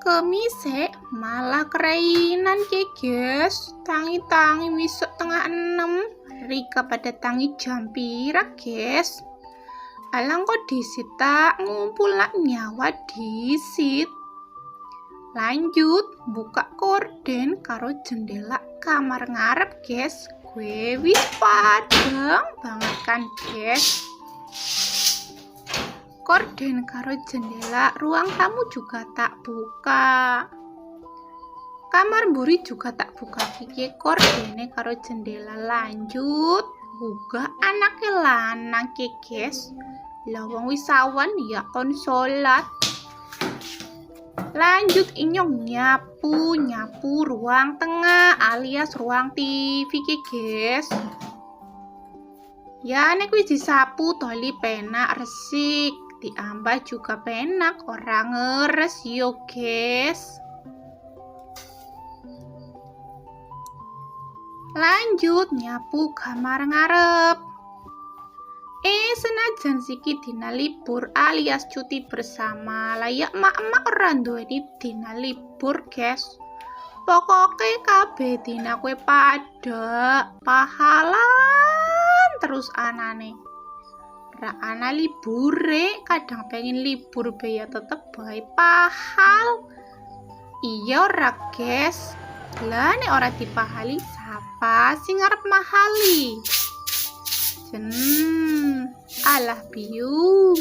Kemise malah kerainan ke guys. Tangi-tangi wisuk tengah 6. Rika pada tangi jam pira guys. Alang kok disita ngumpul nak nyawa disit. Lanjut buka korden karo jendela kamar ngarep guys. Gue wis padang banget kan guys. Korden karo jendela ruang tamu juga tak buka. Kamar mburi juga tak buka kiki kordene karo jendela. Lanjut buka anake lanang ke guys. Lawang wisawan ya kon sholat. Lanjut inyong nyapu ruang tengah alias ruang TV ke guys. Ya nek wis disapu toli penak resik. Diambah juga penak orang ngeres yo guys. Lanjut nyapu kamar ngarep. Senajan siki dina libur alias cuti bersama, layak mak-mak ora duweni dina libur guys. Pokoke kabeh dina kue pada pahalan terus anane. Ra ana libure, kadang pengen libur be ya tetep bae pahal. Iya ora guys. Lah nek ora dipahali sapa sing arep mahali? Alah biung.